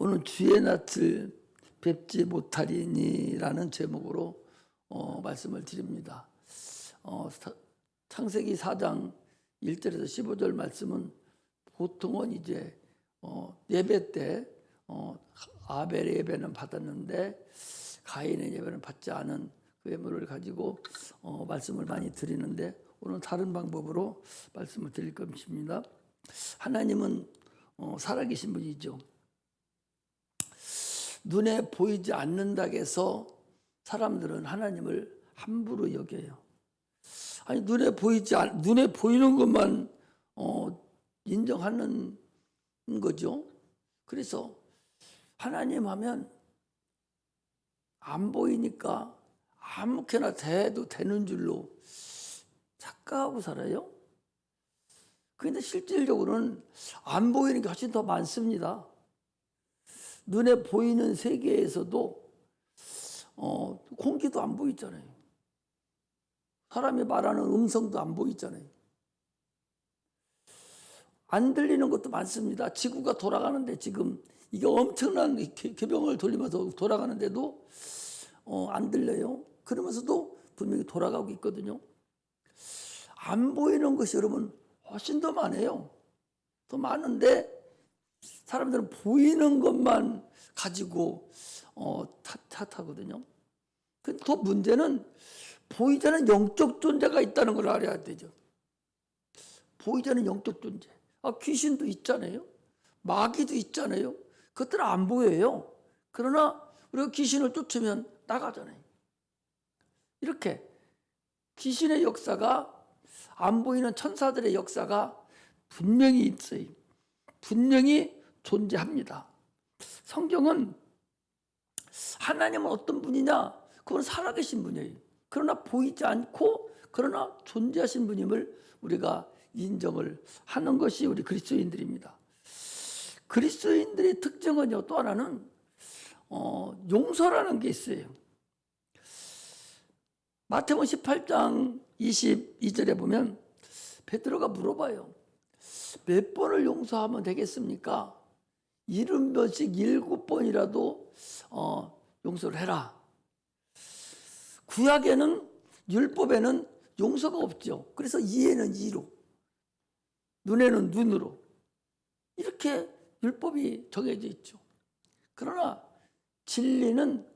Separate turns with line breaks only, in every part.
오늘 주의 낯을 뵙지 못하리니라는 제목으로 말씀을 드립니다. 창세기 4장 1절에서 15절 말씀은 보통은 이제 예배 때 아벨의 예배는 받았는데 가인의 예배는 받지 않은 그 예물을 가지고 말씀을 많이 드리는데 오늘 다른 방법으로 말씀을 드릴 것입니다. 하나님은 살아계신 분이죠. 눈에 보이지 않는다고 해서 사람들은 하나님을 함부로 여겨요. 아니 눈에 보이는 것만 인정하는 거죠. 그래서 하나님 하면 안 보이니까 아무렇게나 대도 되는 줄로 착각하고 살아요. 그런데 실질적으로는 안 보이는 게 훨씬 더 많습니다. 눈에 보이는 세계에서도 공기도 안 보이잖아요. 사람이 말하는 음성도 안 보이잖아요. 안 들리는 것도 많습니다. 지구가 돌아가는데 지금 이게 엄청난 개병을 돌리면서 돌아가는데도 안 들려요. 그러면서도 분명히 돌아가고 있거든요. 안 보이는 것이 여러분 훨씬 더 많아요. 더 많은데 사람들은 보이는 것만 가지고 탓하거든요. 근데 더 문제는 보이지 않는 영적 존재가 있다는 걸 알아야 되죠. 보이지 않는 영적 존재. 귀신도 있잖아요. 마귀도 있잖아요. 그것들은 안 보여요. 그러나 우리가 귀신을 쫓으면 나가잖아요. 이렇게 귀신의 역사가 안 보이는 천사들의 역사가 분명히 있어요. 분명히 존재합니다. 성경은 하나님은 어떤 분이냐? 그건 살아계신 분이에요. 그러나 보이지 않고 그러나 존재하신 분임을 우리가 인정을 하는 것이 우리 그리스도인들입니다. 그리스도인들의 특징은요, 또 하나는 용서라는 게 있어요. 마태복음 18장 22절에 보면 베드로가 물어봐요. 몇 번을 용서하면 되겠습니까? 70번씩 7번이라도 용서를 해라. 구약에는 율법에는 용서가 없죠. 그래서 이에는 이로, 눈에는 눈으로 이렇게 율법이 정해져 있죠. 그러나 진리는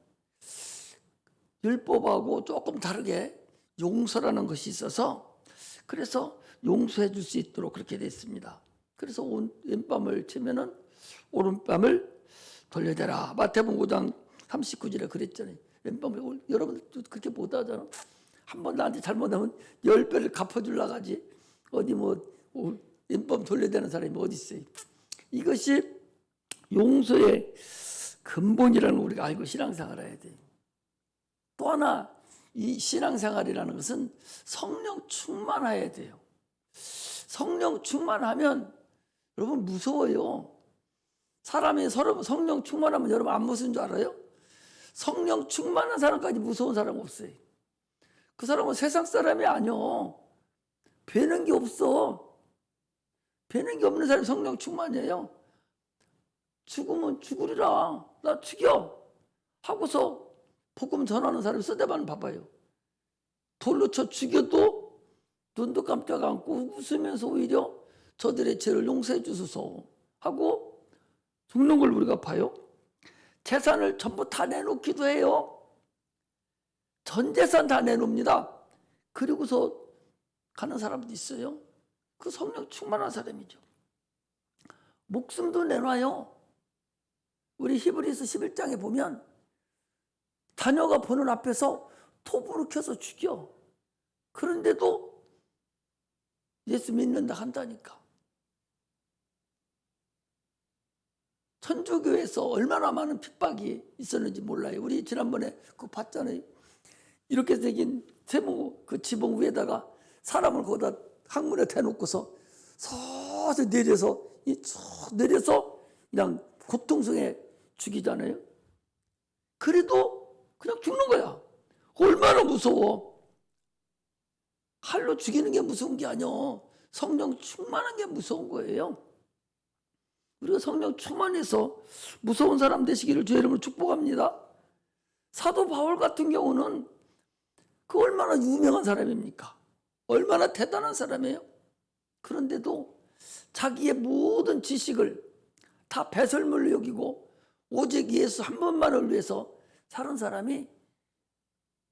율법하고 조금 다르게 용서라는 것이 있어서 그래서 용서해 줄 수 있도록 그렇게 됐습니다. 그래서 왼밤을 치면은 오른밤을 돌려대라. 마태복음 5장 39절에 그랬잖아요. 왼밤을 여러분들도 그렇게 못하잖아. 한 번 나한테 잘못하면 10배를 갚아주려고 하지. 어디 왼밤 돌려대는 사람이 어디 있어요. 이것이 용서의 근본이라는 걸 우리가 알고 신앙생활을 해야 돼요. 또 하나 이 신앙생활이라는 것은 성령 충만해야 돼요. 성령 충만하면 여러분 무서워요. 사람이 서로 성령 충만하면 여러분 안 무서운 줄 알아요? 성령 충만한 사람까지 무서운 사람 없어요. 그 사람은 세상 사람이 아니요. 배는 게 없어. 배는 게 없는 사람이 성령 충만이에요. 죽으면 죽으리라. 나 죽여. 하고서 복음 전하는 사람이 쓰대만 봐봐요. 돌로 쳐 죽여도 눈도 깜짝 않고 웃으면서 오히려 저들의 죄를 용서해 주소서 하고 죽는 걸 우리가 봐요. 재산을 전부 다 내놓기도 해요. 전 재산 다 내놓습니다. 그리고서 가는 사람도 있어요. 그 성령 충만한 사람이죠. 목숨도 내놔요. 우리 히브리서 11장에 보면 자녀가 보는 앞에서 톱으로 켜서 죽여. 그런데도 예수 믿는다 한다니까. 천주교에서 얼마나 많은 핍박이 있었는지 몰라요. 우리 지난번에 그거 봤잖아요. 이렇게 생긴 세모 그 지붕 위에다가 사람을 거기다 항문에 대놓고서 서서 내려서 그냥 고통스럽게 죽이잖아요. 그래도 그냥 죽는 거야. 얼마나 무서워. 칼로 죽이는 게 무서운 게 아니야. 성령 충만한 게 무서운 거예요. 우리가 성령 충만해서 무서운 사람 되시기를 주의 이름으로 축복합니다. 사도 바울 같은 경우는 그 얼마나 유명한 사람입니까? 얼마나 대단한 사람이에요. 그런데도 자기의 모든 지식을 다 배설물로 여기고 오직 예수 한 분만을 위해서 사는 사람이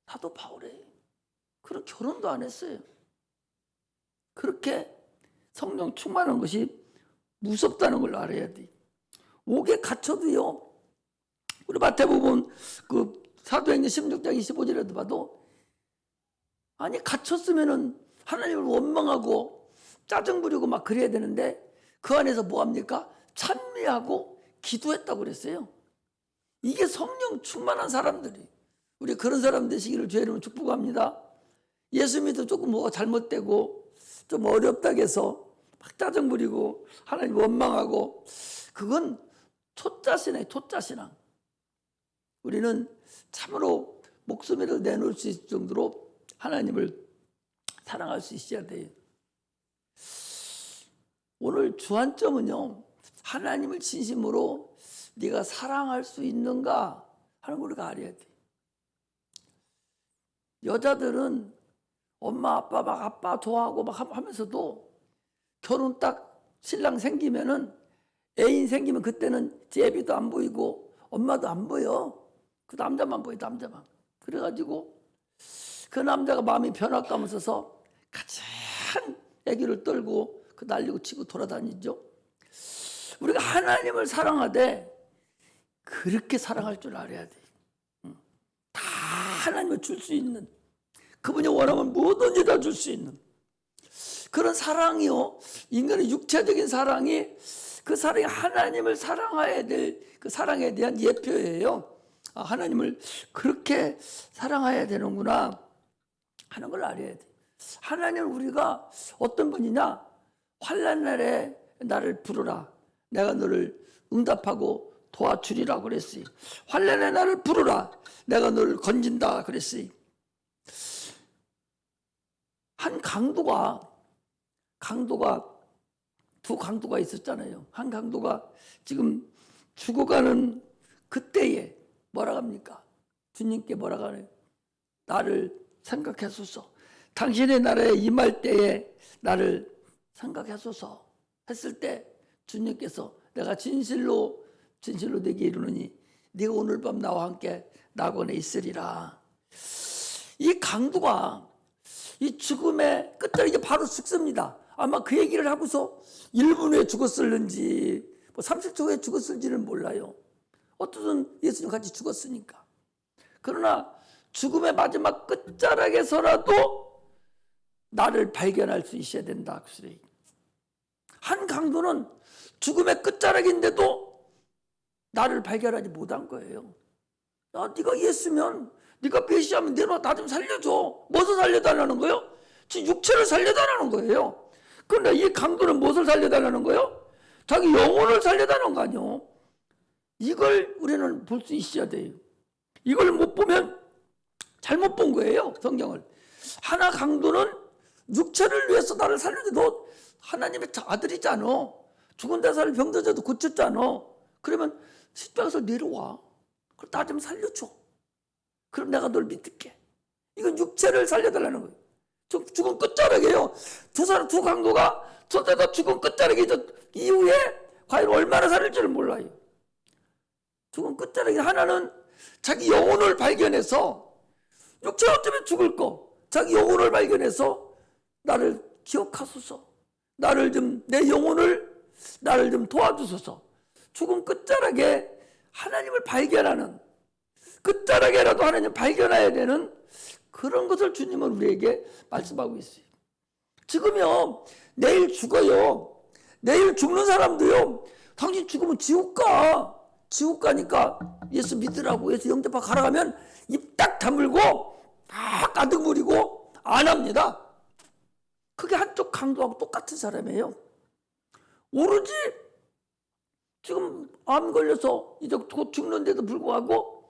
사도 바울이에요. 그런 결혼도 안 했어요. 그렇게 성령 충만한 것이 무섭다는 걸 알아야 돼. 옥에 갇혀도요. 우리 마태복음 그 사도행전 16장 25절에도 봐도 아니 갇혔으면은 하나님을 원망하고 짜증 부리고 막 그래야 되는데 그 안에서 뭐 합니까? 찬미하고 기도했다고 그랬어요. 이게 성령 충만한 사람들이. 우리 그런 사람 되시기를 주의 이름으로 축복합니다. 예수 믿어 조금 뭐가 잘못되고 좀 어렵다고 해서 막 짜증 부리고 하나님 원망하고 그건 초짜신앙이에요. 초짜신앙. 우리는 참으로 목숨을 내놓을 수 있을 정도로 하나님을 사랑할 수 있어야 돼요. 오늘 주안점은요. 하나님을 진심으로 네가 사랑할 수 있는가 하는 걸 우리가 알아야 돼. 여자들은 엄마 아빠 막 아빠 좋아하고 막 하면서도 결혼 딱 신랑 생기면은 애인 생기면 그때는 제비도 안 보이고 엄마도 안 보여. 그 남자만 보여. 남자만. 그래가지고 그 남자가 마음이 변할까 하면서 가장 애기를 떨고 그 날리고 치고 돌아다니죠. 우리가 하나님을 사랑하되 그렇게 사랑할 줄 알아야 돼. 다 하나님을 줄 수 있는, 그분이 원하면 뭐든지 다 줄 수 있는 그런 사랑이요. 인간의 육체적인 사랑이 그 사랑이 하나님을 사랑해야 될 그 사랑에 대한 예표예요. 아, 하나님을 그렇게 사랑해야 되는구나 하는 걸 알아야 돼. 하나님을 우리가 어떤 분이냐? 환난 날에 나를 부르라. 내가 너를 응답하고 도와주리라고 그랬어요. 환난에 나를 부르라. 내가 너를 건진다 그랬어요. 한 강도가 두 강도가 있었잖아요. 한 강도가 지금 죽어가는 그때에 뭐라 합니까? 주님께 뭐라 하네요? 나를 생각하소서. 당신의 나라에 임할 때에 나를 생각하소서 했을 때 주님께서 내가 진실로 내게 이르노니 네가 오늘 밤 나와 함께 낙원에 있으리라. 이 강도가 이 죽음의 끝자리에 바로 죽습니다. 아마 그 얘기를 하고서 1분 후에 죽었을는지 뭐 30초 후에 죽었을지는 몰라요. 어쨌든 예수님 같이 죽었으니까. 그러나 죽음의 마지막 끝자락에서라도 나를 발견할 수 있어야 된다. 한 강도는 죽음의 끝자락인데도 나를 발견하지 못한 거예요. 네가 예수면, 네가 메시아면 내놔, 나 좀 살려줘. 무엇을 살려달라는 거예요? 지금 육체를 살려달라는 거예요. 그런데 이 강도는 무엇을 살려달라는 거예요? 자기 영혼을 살려달라는 거 아니에요. 이걸 우리는 볼 수 있어야 돼요. 이걸 못 보면 잘못 본 거예요. 성경을. 하나 강도는 육체를 위해서 나를 살려줘. 너 하나님의 아들이잖아. 죽은 자살을 병들어도 고쳤잖아. 그러면 십자가에서 내려와. 그럼 나 좀 살려줘. 그럼 내가 널 믿을게. 이건 육체를 살려달라는 거예요. 죽은 끝자락이에요. 두 강도가 저때가 죽은 끝자락이 이후에 과연 얼마나 살릴지를 몰라요. 죽은 끝자락이 하나는 자기 영혼을 발견해서 육체 어쩌면 죽을 거 자기 영혼을 발견해서 나를 기억하소서. 내 영혼을 나를 좀 도와주소서. 죽은 끝자락에 하나님을 발견하는 끝자락에라도 하나님 발견해야 되는 그런 것을 주님은 우리에게 말씀하고 있어요. 지금요 내일 죽어요. 내일 죽는 사람도요 당신 죽으면 지옥 가. 지옥 가니까 예수 믿으라고 예수 영접하고 가라 하면 입 딱 다물고 다 가득 무리고 안 합니다. 그게 한쪽 강도하고 똑같은 사람이에요. 오로지 지금 암 걸려서 이제 곧 죽는데도 불구하고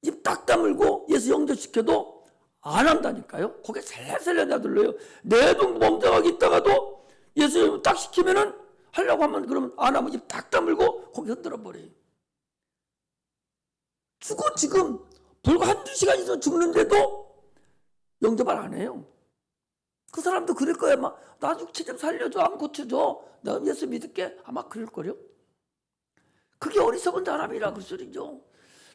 입 딱 다물고 예수 영접시켜도 안 한다니까요. 거기에 살살살 나들러요. 내 돈 멍청하게 있다가도 예수 딱 시키면은 하려고 하면 그러면 안 하면 입 딱 다물고 고개 흔들어 버려요. 죽어 지금 불과 한두 시간 있으면 죽는데도 영접을 안 해요. 그 사람도 그럴 거야. 막 나 육체 좀 살려줘, 암 고쳐줘, 나 예수 믿을게, 아마 그럴 거요. 그게 어리석은 사람이라 그 소리죠.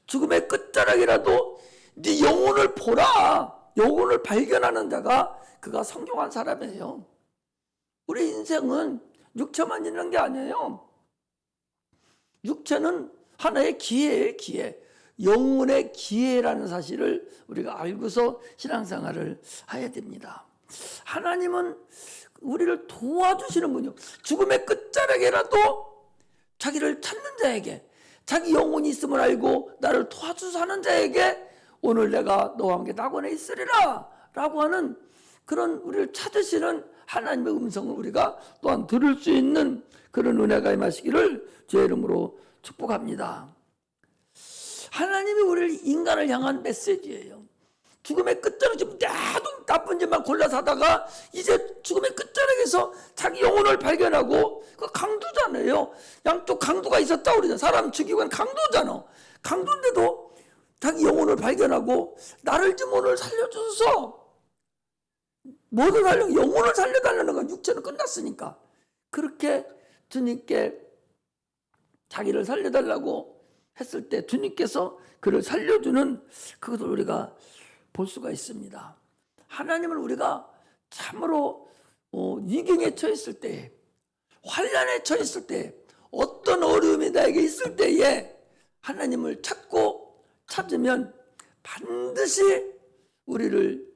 죽음의 끝자락이라도 네 영혼을 보라, 영혼을 발견하는 자가 그가 성공한 사람이에요. 우리 인생은 육체만 있는 게 아니에요. 육체는 하나의 기회예요, 기회. 영혼의 기회라는 사실을 우리가 알고서 신앙생활을 해야 됩니다. 하나님은 우리를 도와주시는 분이요. 죽음의 끝자락에라도 자기를 찾는 자에게, 자기 영혼이 있음을 알고 나를 도와주서 하는 자에게 오늘 내가 너와 함께 낙원에 있으리라 라고 하는 그런 우리를 찾으시는 하나님의 음성을 우리가 또한 들을 수 있는 그런 은혜가 임하시기를 주의 이름으로 축복합니다. 하나님이 우리를 인간을 향한 메시지예요. 죽음의 끝자락, 좀 나도 나쁜 짓만 골라서 하다가 이제 죽음의 끝자락에서 자기 영혼을 발견하고, 그 강도잖아요. 양쪽 강도가 있었다 그러잖아. 사람 죽이고 강도잖아. 강도인데도 자기 영혼을 발견하고 나를 좀 오늘 살려줘서, 뭐든 하려고 영혼을 살려달라는 건 육체는 끝났으니까 그렇게 주님께 자기를 살려달라고 했을 때 주님께서 그를 살려주는 그것을 우리가 볼 수가 있습니다. 하나님을 우리가 참으로 위경에 처했을 때, 환난에 처했을 때, 어떤 어려움이 나에게 있을 때에 하나님을 찾으면 반드시 우리를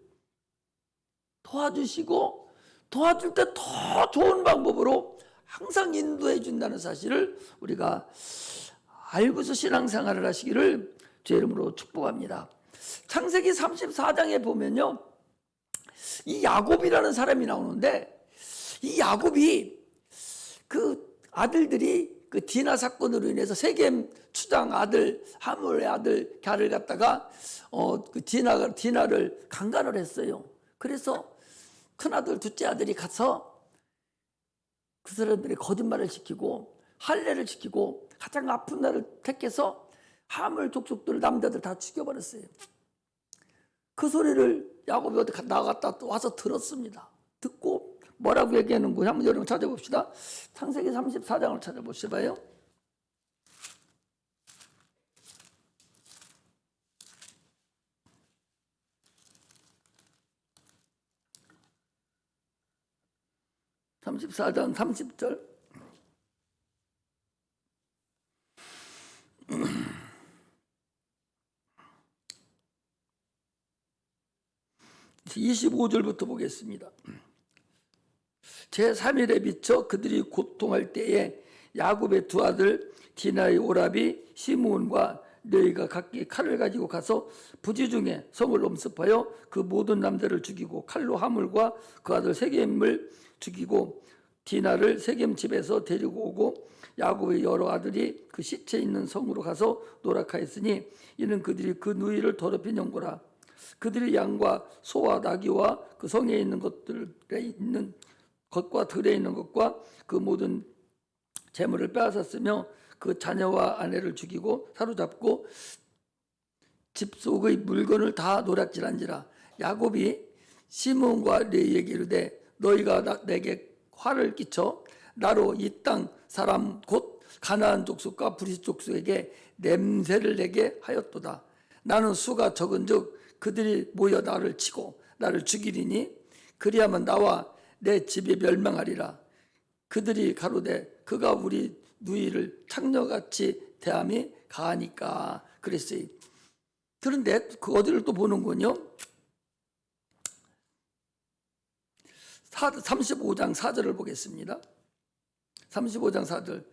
도와주시고, 도와줄 때 더 좋은 방법으로 항상 인도해 준다는 사실을 우리가 알고서 신앙생활을 하시기를 주의 이름으로 축복합니다. 창세기 34장에 보면요, 이 야곱이라는 사람이 나오는데, 이 야곱이 그 아들들이 그 디나 사건으로 인해서 세겜 추장 아들 하물의 아들 갸를 갖다가 그 디나를 강간을 했어요. 그래서 큰아들 둘째 아들이 가서 그 사람들이 거짓말을 시키고 할례를 지키고 가장 아픈 날을 택해서 하물 족속들 남자들 다 죽여버렸어요. 그 소리를 야곱이 어디 나갔다 또 와서 들었습니다. 듣고 뭐라고 얘기하는지 한번 여러분 찾아봅시다. 창세기 34장을 찾아보시봐요. (34장) 30절. (25절부터) 보겠습니다. 제3일에 비쳐 그들이 고통할 때에 야곱의 두 아들 디나의 오라비 시므온과 레이가 각기 칼을 가지고 가서 부지 중에 성을 엄습하여 그 모든 남자를 죽이고 칼로 하물과 그 아들 세겜을 죽이고 디나를 세겜 집에서 데리고 오고 야곱의 여러 아들이 그 시체 있는 성으로 가서 노락하였으니 이는 그들이 그 누이를 더럽힌 연고라. 그들이 양과 소와 나귀와 그 성에 있는 것들에 있는 것과 들에 있는 것과 그 모든 재물을 빼앗았으며 그 자녀와 아내를 죽이고 사로잡고 집 속의 물건을 다 노략질한지라. 야곱이 시므온과 레이에게 이르되 너희가 내게 화를 끼쳐 나로 이 땅 사람 곧 가나안 족속과 브리스 족속에게 냄새를 내게 하였도다. 나는 수가 적은즉 그들이 모여 나를 치고 나를 죽이리니 그리하면 나와 내 집이 멸망하리라. 그들이 가로되 그가 우리 누이를 창녀같이 대함이 가하니까 그랬어요. 그런데 그 어디를 또 보는군요. 35장 4절을 보겠습니다. 35장 4절.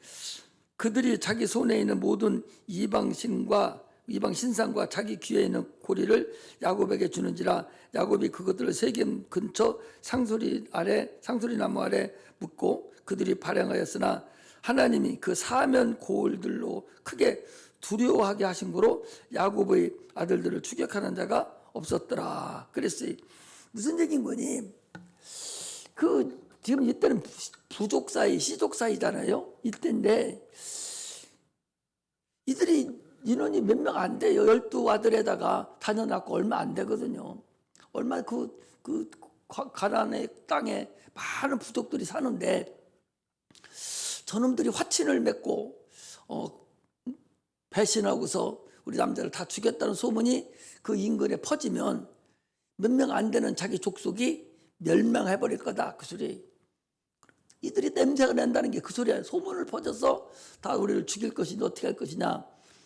그들이 자기 손에 있는 모든 이방 신상과 자기 귀에 있는 고리를 야곱에게 주는지라. 야곱이 그것들을 세겜 근처 상소리 나무 아래 묻고 그들이 발행하였으나 하나님이 그 사면 고을들로 크게 두려워하게 하신 거로 야곱의 아들들을 추격하는 자가 없었더라. 그랬어요. 무슨 얘기인 거니? 그 지금 이때는 부족 사이, 시족 사이잖아요. 이때인데 이들이 인원이 몇 명 안 돼요. 12아들에다가 자녀 낳고 얼마 안 되거든요. 얼마 그 가나안의 땅에 많은 부족들이 사는데 저놈들이 화친을 맺고 배신하고서 우리 남자를 다 죽였다는 소문이 그 인근에 퍼지면 몇 명 안 되는 자기 족속이 멸망해버릴 거다. 그 소리. 이들이 냄새가 난다는 게 그 소리야. 소문을 퍼져서 다 우리를 죽일 것이냐 어떻게 할 것이냐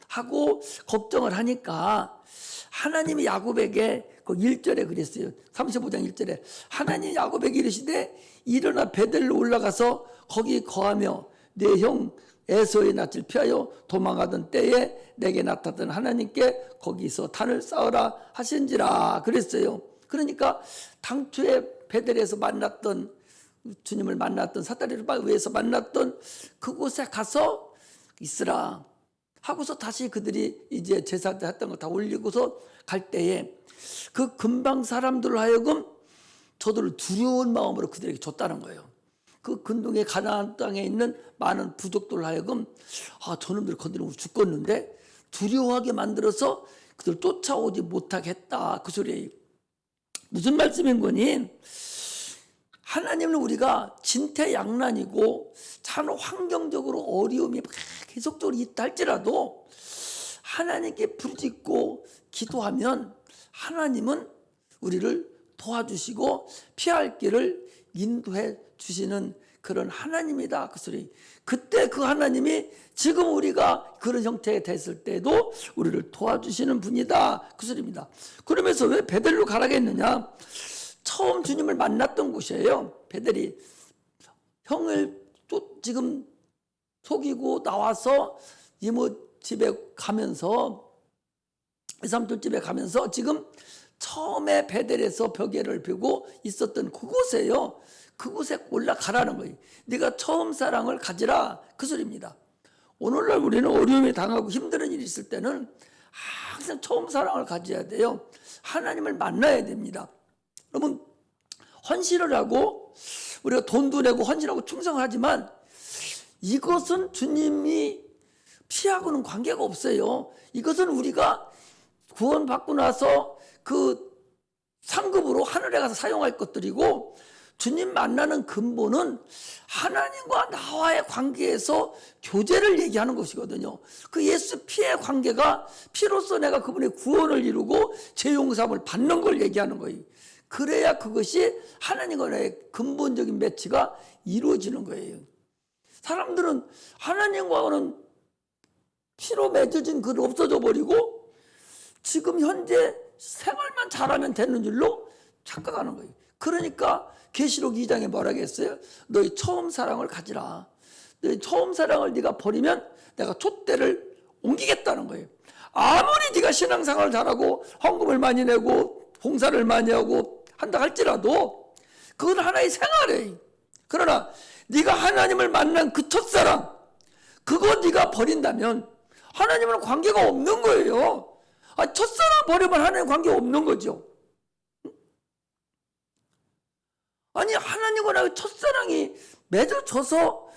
하고 걱정을 하니까 하나님이 야곱에게 그 1절에 그랬어요. 35장 1절에 하나님이 야곱에게 이르시되 일어나 베델로 올라가서 거기 거하며 내 형 에서의 낯을 피하여 도망하던 때에 내게 나타났던 하나님께 거기서 단을 쌓으라 하신지라 그랬어요. 그러니까 당초에 베델에서 만났던 주님을 만났던 사다리를 위해서 만났던 그곳에 가서 있으라 하고서 다시 그들이 이제 제사 했던 거 다 올리고서 갈 때에 그 근방 사람들로 하여금 저들을 두려운 마음으로 그들에게 줬다는 거예요. 그 근동의 가나안 땅에 있는 많은 부족들로 하여금 저놈들 건드리면 죽겠는데 두려워하게 만들어서 그들 쫓아오지 못하게 했다. 그 소리예요. 무슨 말씀인 거니? 하나님은 우리가 진퇴양난이고 참 환경적으로 어려움이 계속적으로 있다 할지라도 하나님께 부르짖고 기도하면 하나님은 우리를 도와주시고 피할 길을 인도해 주시는 그런 하나님이다. 그 소리. 그때 그 하나님이 지금 우리가 그런 형태가 됐을 때도 우리를 도와주시는 분이다. 그 소리입니다. 그러면서 왜 베델로 가라고 했느냐? 처음 주님을 만났던 곳이에요. 베델이 형을 지금 속이고 나와서 이모 집에 가면서 외삼촌 집에 가면서 지금 처음에 베델에서 벽에를 펴고 있었던 그곳에요. 그곳에 올라가라는 거예요. 네가 처음 사랑을 가지라 그 소리입니다. 오늘날 우리는 어려움에 당하고 힘든 일이 있을 때는 항상 처음 사랑을 가져야 돼요. 하나님을 만나야 됩니다. 여러분 헌신을 하고 우리가 돈도 내고 헌신하고 충성을 하지만 이것은 주님이 피하고는 관계가 없어요. 이것은 우리가 구원받고 나서 그 상급으로 하늘에 가서 사용할 것들이고 주님 만나는 근본은 하나님과 나와의 관계에서 교제를 얘기하는 것이거든요. 그 예수 피의 관계가 피로써 내가 그분의 구원을 이루고 죄 용서함을 받는 걸 얘기하는 거예요. 그래야 그것이 하나님과 나의 근본적인 매치가 이루어지는 거예요. 사람들은 하나님과는 피로 맺어진 그를 없어져 버리고 지금 현재 생활만 잘하면 되는 줄로 착각하는 거예요. 그러니까 계시록 2장에 뭐라고 했어요? 너희 처음 사랑을 가지라. 너희 처음 사랑을 네가 버리면 내가 촛대를 옮기겠다는 거예요. 아무리 네가 신앙생활을 잘하고 헌금을 많이 내고 봉사를 많이 하고 한다 할지라도 그건 하나의 생활이에요. 그러나 네가 하나님을 만난 그 첫사랑 그거 네가 버린다면 하나님은 관계가 없는 거예요. 첫사랑 버리면 하나님 관계 없는 거죠. 아니 하나님과 나의 첫사랑이 맺어져서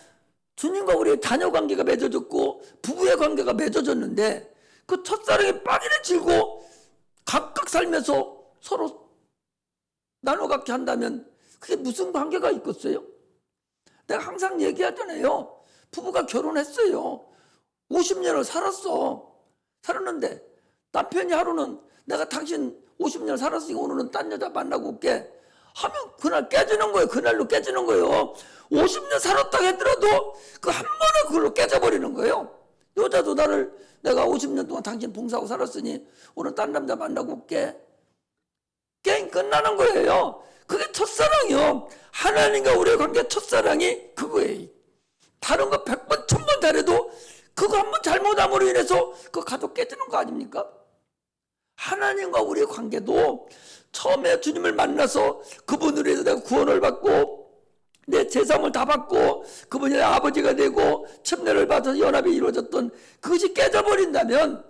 주님과 우리의 자녀 관계가 맺어졌고 부부의 관계가 맺어졌는데 그 첫사랑이 빠지러지고 각각 살면서 서로 나눠 갖게 한다면 그게 무슨 관계가 있겠어요? 내가 항상 얘기하잖아요. 부부가 결혼했어요. 50년을 살았는데 남편이 하루는 내가 당신 50년 살았으니까 오늘은 딴 여자 만나고 올게 하면 그날 깨지는 거예요. 그날로 깨지는 거예요. 50년 살았다고 했더라도 그 한 번에 그걸로 깨져버리는 거예요. 여자도 내가 50년 동안 당신 봉사하고 살았으니 오늘 딴 남자 만나고 올게. 게임 끝나는 거예요. 그게 첫사랑이요. 하나님과 우리의 관계 첫사랑이 그거예요. 다른 거 100번 1000번 잘해도 그거 한 번 잘못함으로 인해서 그 가족 깨지는 거 아닙니까? 하나님과 우리의 관계도 처음에 주님을 만나서 그분으로 해서 내가 구원을 받고 내 제사함을 다 받고 그분이 내 아버지가 되고 첨례를 받아서 연합이 이루어졌던 그것이 깨져버린다면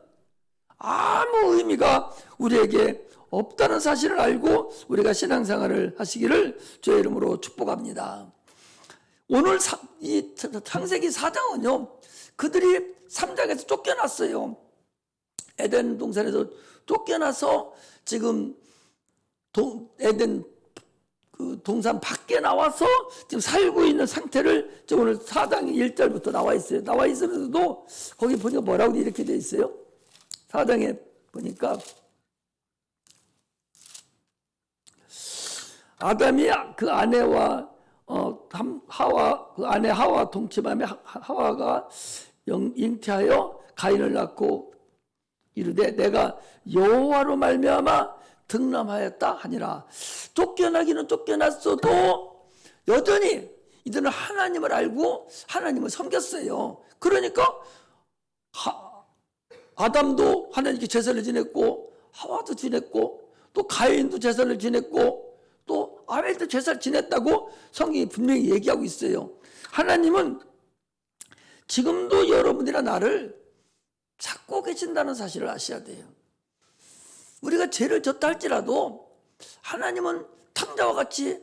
아무 의미가 우리에게 없다는 사실을 알고 우리가 신앙생활을 하시기를 주의 이름으로 축복합니다. 오늘 이 창세기 4장은요, 그들이 3장에서 쫓겨났어요. 에덴 동산에서 쫓겨나서 지금 에덴 그 동산 밖에 나와서 지금 살고 있는 상태를 오늘 4장 1절부터 나와 있어요. 나와 있으면서도 거기 보니까 뭐라고 이렇게 돼 있어요. 4장에 보니까 아담이 그 아내와 하와, 그 아내 하와 동침하며 하와가 잉태하여 가인을 낳고 이르되 내가 여호와로 말미암아 득남하였다 하니라. 쫓겨나기는 쫓겨났어도 여전히 이들은 하나님을 알고 하나님을 섬겼어요. 그러니까 아담도 하나님께 제사를 지냈고 하와도 지냈고 또 가인도 제사를 지냈고 또 아벨도 제사를 지냈다고 성경이 분명히 얘기하고 있어요. 하나님은 지금도 여러분이나 나를 찾고 계신다는 사실을 아셔야 돼요. 우리가 죄를 졌다 할지라도 하나님은 탕자와 같이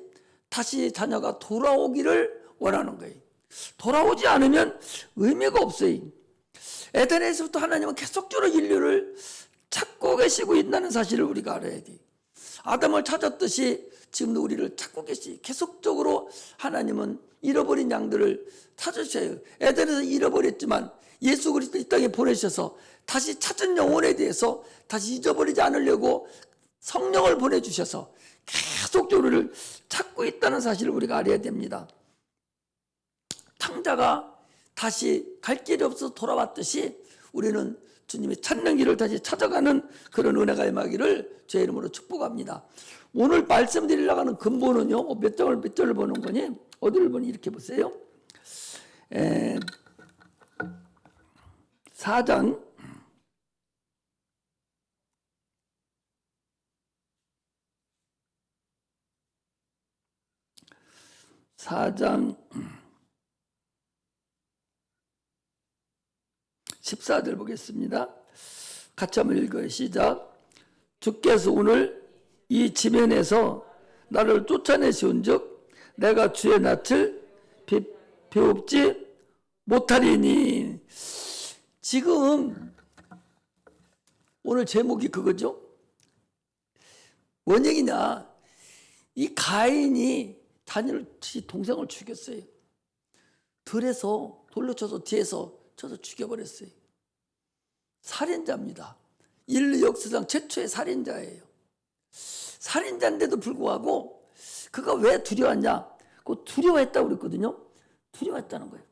다시 자녀가 돌아오기를 원하는 거예요. 돌아오지 않으면 의미가 없어요. 에덴에서부터 하나님은 계속적으로 인류를 찾고 계시고 있다는 사실을 우리가 알아야 돼요. 아담을 찾았듯이 지금도 우리를 찾고 계시. 계속적으로 하나님은 잃어버린 양들을 찾으셔요. 에덴에서 잃어버렸지만 예수 그리스도 이 땅에 보내셔서 다시 찾은 영혼에 대해서 다시 잊어버리지 않으려고 성령을 보내주셔서 계속적으로 우리를 찾고 있다는 사실을 우리가 알아야 됩니다. 탕자가 다시 갈 길이 없어서 돌아왔듯이 우리는 주님이 찾는 길을 다시 찾아가는 그런 은혜가 임하기를 제 이름으로 축복합니다. 오늘 말씀드리려고 하는 근본은요, 몇 절을 보는 거니? 어디를 보니? 이렇게 보세요. 4장 14절 보겠습니다. 같이 한번 읽어요. 시작. 주께서 오늘 이 지면에서 나를 쫓아내시온 즉 내가 주의 낯을 배웁지 못하리니. 지금 오늘 제목이 그거죠. 원형이냐, 이 가인이 동생을 죽였어요. 들에서 돌로 쳐서 뒤에서 쳐서 죽여버렸어요. 살인자입니다. 인류 역사상 최초의 살인자예요. 살인자인데도 불구하고 그가 왜 두려웠냐? 그 두려워했다고 그랬거든요. 두려워했다는 거예요.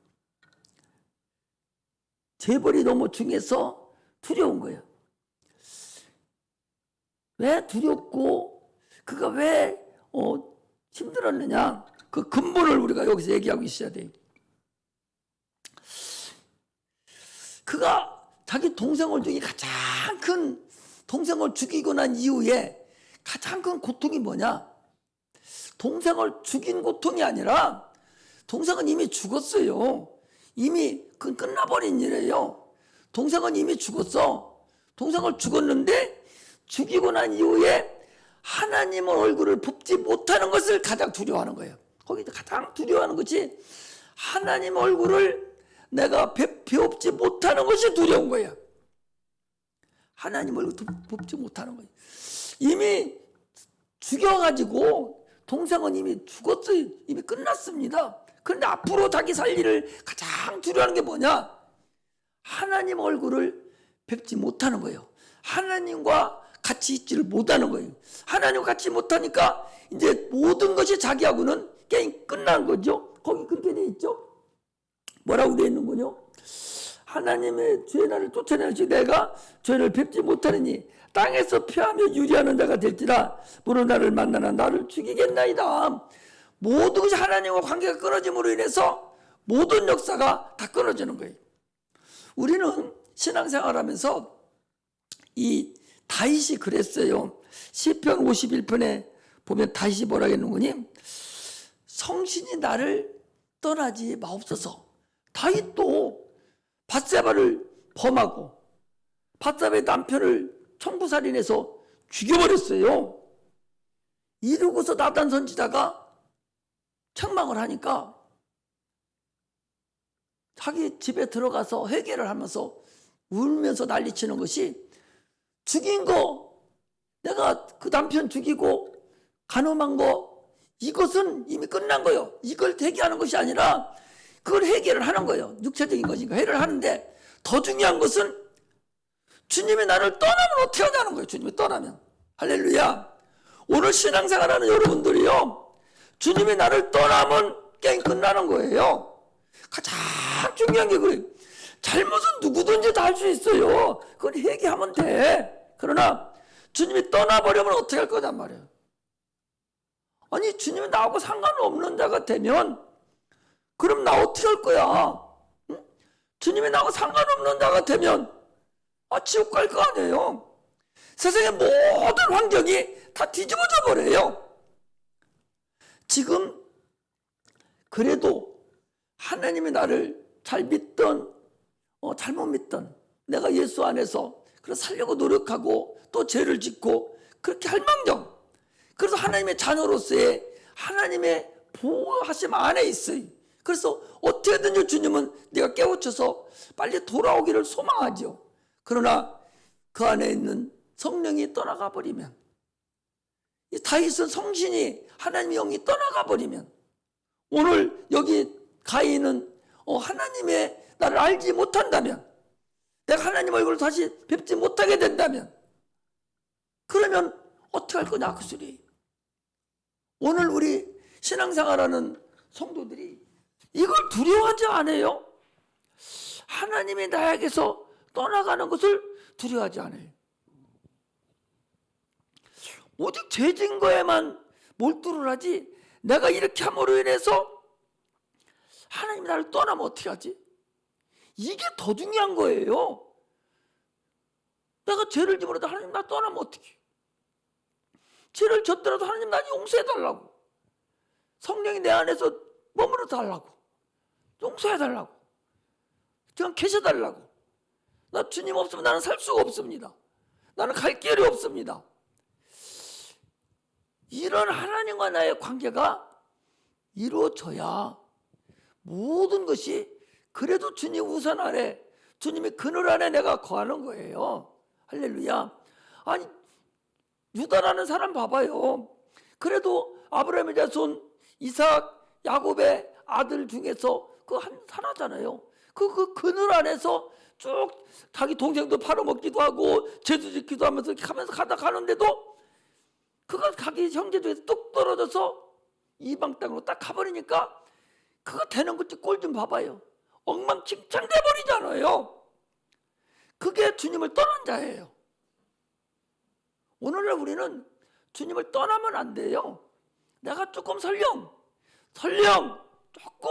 재벌이 너무 중해서 두려운 거예요. 왜 두렵고 그가 왜 힘들었느냐? 그 근본을 우리가 여기서 얘기하고 있어야 돼요. 그가 자기 동생을 죽이 가장 큰 동생을 죽이고 난 이후에 가장 큰 고통이 뭐냐? 동생을 죽인 고통이 아니라 동생은 이미 죽었어요. 이미 끝나버린 일이에요. 동생은 이미 죽었어. 동생을 죽었는데 죽이고 난 이후에 하나님의 얼굴을 봅지 못하는 것을 가장 두려워하는 거예요. 거기서 가장 두려워하는 것이 하나님 얼굴을 내가 배웁지 못하는 것이 두려운 거야. 하나님 얼굴 봅지 못하는 거야. 이미 죽여가지고 동생은 이미 죽었어요. 이미 끝났습니다. 그런데 앞으로 자기 살 일을 가장 두려워하는 게 뭐냐? 하나님 얼굴을 뵙지 못하는 거예요. 하나님과 같이 있지를 못하는 거예요. 하나님과 같이 못하니까 이제 모든 것이 자기하고는 게임 끝난 거죠. 거기 그렇게 돼 있죠. 뭐라고 되어 있는 거요? 하나님의 죄의 나를 쫓아내시 내가 죄를 뵙지 못하느니 땅에서 피하며 유리하는 자가 될지라 무릇 나를 만나나 나를 죽이겠나이다. 모든 것이 하나님과 관계가 끊어짐으로 인해서 모든 역사가 다 끊어지는 거예요. 우리는 신앙생활하면서 이 다윗이 그랬어요. 시편 51편에 보면 다윗이 뭐라고 했는 거니? 성신이 나를 떠나지 마옵소서. 다윗도 밧세바를 범하고 밧세바의 남편을 청부살인해서 죽여버렸어요. 이러고서 나단 선지자가 책망을 하니까 자기 집에 들어가서 회개를 하면서 울면서 난리치는 것이, 죽인 거, 내가 그 남편 죽이고 간음한 거, 이것은 이미 끝난 거예요. 이걸 대기하는 것이 아니라 그걸 해결을 하는 거예요. 육체적인 것이니까 해결을 하는데, 더 중요한 것은 주님이 나를 떠나면 어떻게 하자는 거예요. 주님이 떠나면. 할렐루야. 오늘 신앙생활하는 여러분들이요, 주님이 나를 떠나면 게임 끝나는 거예요. 가장 중요한 게 그래요. 잘못은 누구든지 다 할 수 있어요. 그건 회개하면 돼. 그러나 주님이 떠나버리면 어떻게 할 거단 말이에요. 아니, 주님이 나하고 상관없는 자가 되면 그럼 나 어떻게 할 거야? 응? 주님이 나하고 상관없는 자가 되면 지옥 갈 거 아니에요. 세상의 모든 환경이 다 뒤집어져 버려요. 지금 그래도 하나님이 나를 잘 믿던 잘못 믿던, 내가 예수 안에서 그래서 살려고 노력하고 또 죄를 짓고 그렇게 할 망정, 그래서 하나님의 자녀로서의 하나님의 보호하심 안에 있어요. 그래서 어떻게든지 주님은 내가 깨우쳐서 빨리 돌아오기를 소망하죠. 그러나 그 안에 있는 성령이 떠나가 버리면, 이 다윗은 성신이, 하나님의 영이 떠나가 버리면, 오늘 여기 가인은 하나님의 나를 알지 못한다면, 내가 하나님 얼굴을 다시 뵙지 못하게 된다면, 그러면 어떻게 할 거냐 그 소리. 오늘 우리 신앙생활하는 성도들이 이걸 두려워하지 않아요. 하나님이 나에게서 떠나가는 것을 두려워하지 않아요. 오직 죄진 거에만 몰두를 하지, 내가 이렇게 함으로 인해서 하나님이 나를 떠나면 어떻게 하지? 이게 더 중요한 거예요. 내가 죄를 지으라도 하나님 나 떠나면 어떻게? 죄를 졌더라도 하나님 나 용서해달라고, 성령이 내 안에서 머무러 달라고, 용서해달라고, 그냥 계셔달라고. 나 주님 없으면 나는 살 수가 없습니다. 나는 갈 길이 없습니다. 이런 하나님과 나의 관계가 이루어져야 모든 것이, 그래도 주님 우선 아래, 주님의 그늘 안에 내가 거하는 거예요. 할렐루야. 아니, 유다라는 사람 봐봐요. 그래도 아브라함의 자손 이삭, 야곱의 아들 중에서 그 하나잖아요. 그 그늘 안에서 쭉 자기 동생도 팔아먹기도 하고 죄도 짓기도 하면서 가는데도 그가 자기 형제들에서 뚝 떨어져서 이방 땅으로 딱 가버리니까 그거 되는 거지. 꼴 좀 봐봐요. 엉망진창 돼버리잖아요. 그게 주님을 떠난 자예요. 오늘날 우리는 주님을 떠나면 안 돼요. 내가 조금 설령 조금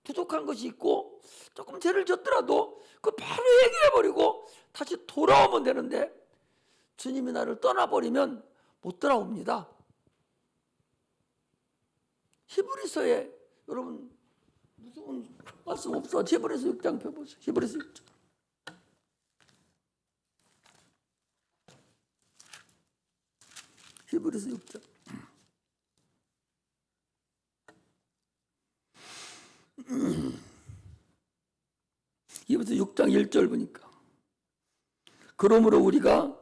부족한 것이 있고 조금 죄를 졌더라도 그 바로 얘기해버리고 다시 돌아오면 되는데, 주님이 나를 떠나버리면 못 돌아옵니다. 히브리서에, 여러분 무서운 말씀 없어. 히브리서 6장 펴보세요. 히브리서 6장. 히브리서 6장. 히브리서 6장 1절 보니까, 그러므로 우리가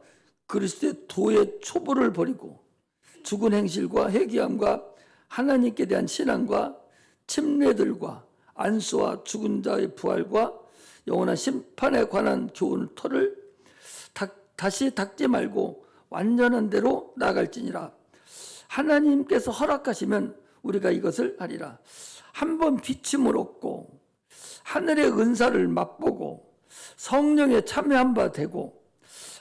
그리스도의 도의 초보를 버리고 죽은 행실과 회개함과 하나님께 대한 신앙과 침례들과 안수와 죽은 자의 부활과 영원한 심판에 관한 교훈 터를 다시 닦지 말고 완전한 대로 나아갈지니라. 하나님께서 허락하시면 우리가 이것을 하리라. 한번 비침을 얻고 하늘의 은사를 맛보고 성령에 참여한 바 되고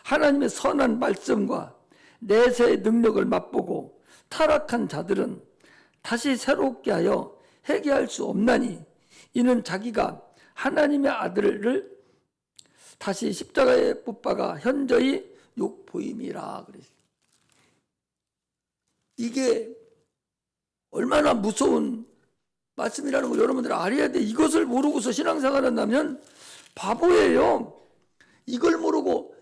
하나님의 선한 말씀과 내세의 능력을 맛보고 타락한 자들은 다시 새롭게 하여 회개할 수 없나니, 이는 자기가 하나님의 아들을 다시 십자가에 못 박아 현저히 욕보임이라 그랬어요. 이게 얼마나 무서운 말씀이라는 걸 여러분들 알아야 돼. 이것을 모르고서 신앙생활 한다면 바보예요. 이걸 모르고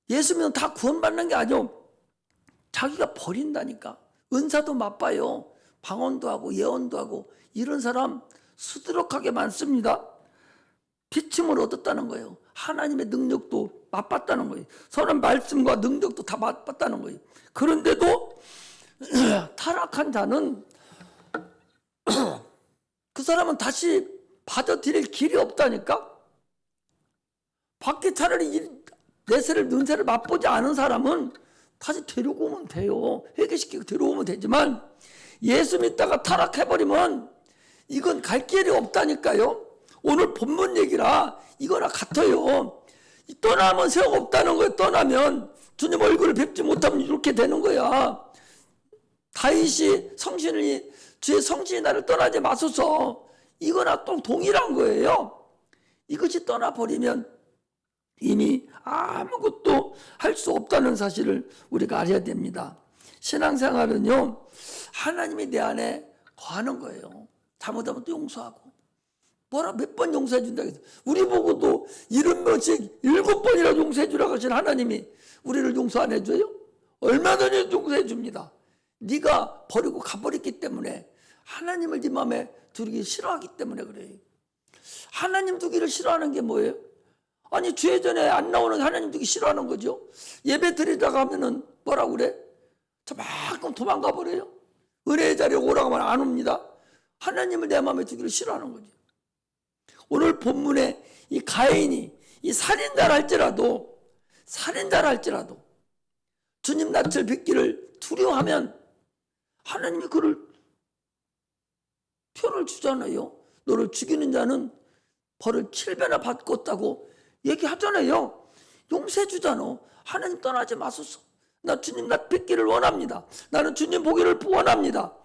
예수 믿으면 다 구원받는 게 아니요. 자기가 버린다니까. 은사도 맛봐요. 방언도 하고 예언도 하고 이런 사람 수두룩하게 많습니다. 비침을 얻었다는 거예요. 하나님의 능력도 맛봤다는 거예요. 선한 말씀과 능력도 다 맛봤다는 거예요. 그런데도 타락한 자는 그 사람은 다시 받아들일 길이 없다니까. 밖에 차라리 내세를 능세를 맛보지 않은 사람은 다시 데리고 오면 돼요. 회개시키고 데려오면 되지만 예수 믿다가 타락해버리면 이건 갈 길이 없다니까요. 오늘 본문 얘기라 이거나 같아요. 떠나면 소용없다는 거예요. 떠나면 주님 얼굴을 뵙지 못하면 이렇게 되는 거야. 다윗이 성신이 주의 성신이 나를 떠나지 마소서, 이거나 또 동일한 거예요. 이것이 떠나버리면 이미 아무것도 할 수 없다는 사실을 우리가 알아야 됩니다. 신앙생활은요, 하나님이 내 안에 거하는 거예요. 잘못하면 또 용서하고. 뭐라 몇 번 용서해 준다고 해서 우리 보고도 70번씩 7번이나 용서해 주라고 하신 하나님이 우리를 용서 안 해줘요? 얼마든지 용서해 줍니다. 네가 버리고 가버렸기 때문에, 하나님을 네 마음에 두기 싫어하기 때문에 그래요. 하나님 두기를 싫어하는 게 뭐예요? 아니, 주의 전에 안 나오는 하나님 두기 싫어하는 거죠. 예배 드리다가 하면은 뭐라고 그래? 저만큼 도망가 버려요. 은혜의 자리에 오라고 하면 안 옵니다. 하나님을 내 마음에 두기를 싫어하는 거죠. 오늘 본문에 이 가인이 이 살인자라 할지라도 주님 낯을 뵙기를 두려워하면 하나님이 그를 표를 주잖아요. 너를 죽이는 자는 벌을 7배나 받겠다고 얘기하잖아요. 용서해 주잖아. 하나님 떠나지 마소서. 나 주님 낯 뵙기를 원합니다. 나는 주님 보기를 원합니다.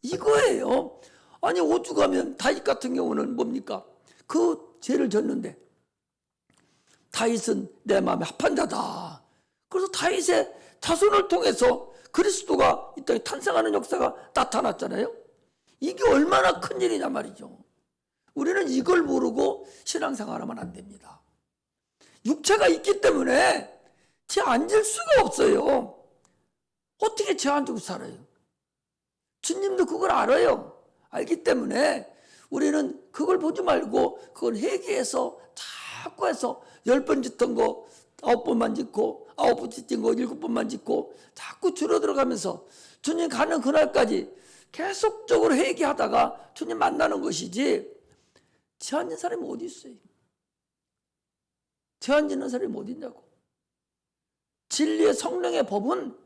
이거예요. 아니, 오죽하면 다윗 같은 경우는 뭡니까? 그 죄를 졌는데 다윗은 내 마음에 합한 자다. 그래서 다윗의 자손을 통해서 그리스도가 이 땅에 탄생하는 역사가 나타났잖아요. 이게 얼마나 큰 일이냐 말이죠. 우리는 이걸 모르고 신앙생활하면 안 됩니다. 육체가 있기 때문에 죄 안 질 수가 없어요. 어떻게 죄 안 지고 살아요? 주님도 그걸 알아요. 알기 때문에 우리는 그걸 보지 말고 그걸 회개해서 자꾸 해서 10번 짓던 거 9번만 짓고 9번 짓던 거 7번만 짓고 자꾸 줄어들어가면서 주님 가는 그날까지 계속적으로 회개하다가 주님 만나는 것이지, 죄 안 지는 사람이 어디 있어요? 죄 안 지는 사람이 어디 있냐고. 진리의 성령의 법은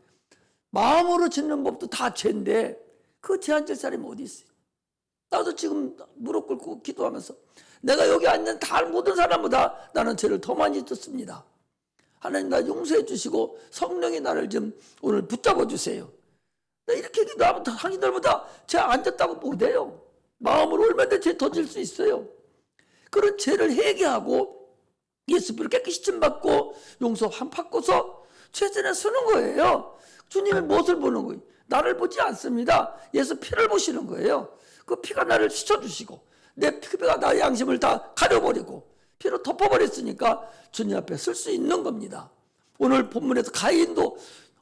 마음으로 짓는 법도 다 죄인데 그 죄 안 질 사람이 어디 있어요? 나도 지금 무릎 꿇고 기도하면서 내가 여기 앉는 다 모든 사람보다 나는 죄를 더 많이 졌습니다. 하나님 나 용서해 주시고 성령이 나를 좀 오늘 붙잡아 주세요. 나 이렇게 기도하면 당신들보다 죄 안 졌다고 못해요. 마음으로 얼마나 죄 더 질 수 있어요. 그런 죄를 회개하고 예수님을 깨끗이 찜받고 용서 한 받고서 최선에 쓰는 거예요. 주님의 무엇을 보는 거예요? 나를 보지 않습니다. 예수 피를 보시는 거예요. 그 피가 나를 씻어주시고 내 피가 나의 양심을 다 가려버리고 피로 덮어버렸으니까 주님 앞에 쓸 수 있는 겁니다. 오늘 본문에서 가인도,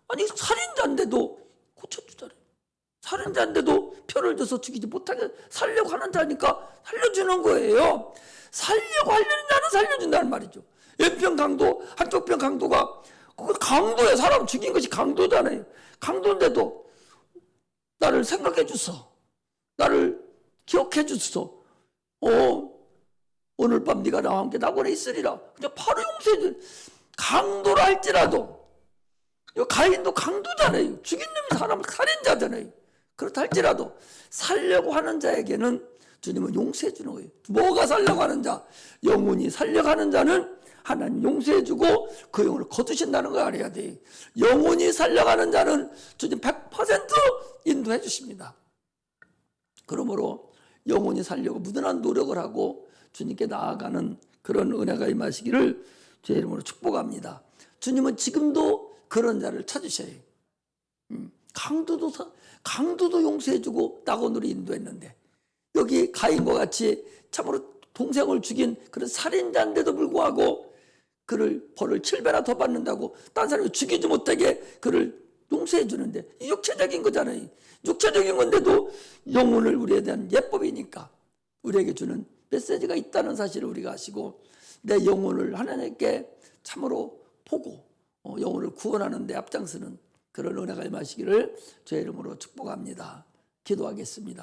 아니 살인자인데도 고쳐주잖아요. 살인자인데도 표를 줘서 죽이지 못하게 살려고 하는 자니까 살려주는 거예요. 살려고 하려는 자는 살려준다는 말이죠. 왼편 강도, 한쪽 편 강도가, 그 강도야. 사람 죽인 것이 강도잖아요. 강도인데도 나를 생각해 주소, 나를 기억해 주소. 오늘 밤 네가 나와 함께 낙원에 있으리라. 그냥 바로 용서해 줘. 강도라 할지라도, 가인도 강도잖아요. 죽인 놈이 사람 살인자잖아요. 그렇다 할지라도 살려고 하는 자에게는 주님은 용서해 주는 거예요. 뭐가 살려고 하는 자? 영혼이 살려고 하는 자는 하나님 용서해 주고 그 영혼을 거두신다는 걸 알아야 돼요. 영혼이 살려가는 자는 주님 100% 인도해 주십니다. 그러므로 영혼이 살려고 무던한 노력을 하고 주님께 나아가는 그런 은혜가 임하시기를 주의 이름으로 축복합니다. 주님은 지금도 그런 자를 찾으셔요. 강도도 용서해주고 낙원으로 인도했는데, 여기 가인과 같이 참으로 동생을 죽인 그런 살인자인데도 불구하고 그를 벌을 7배나 더 받는다고 딴 사람이 죽이지 못하게 그를 용서해 주는데, 육체적인 거잖아요. 육체적인 건데도 영혼을 우리에 대한 예법이니까 우리에게 주는 메시지가 있다는 사실을 우리가 아시고, 내 영혼을 하나님께 참으로 보고 영혼을 구원하는 데 앞장서는 그런 은혜가 임하시기를 주의 이름으로 축복합니다. 기도하겠습니다.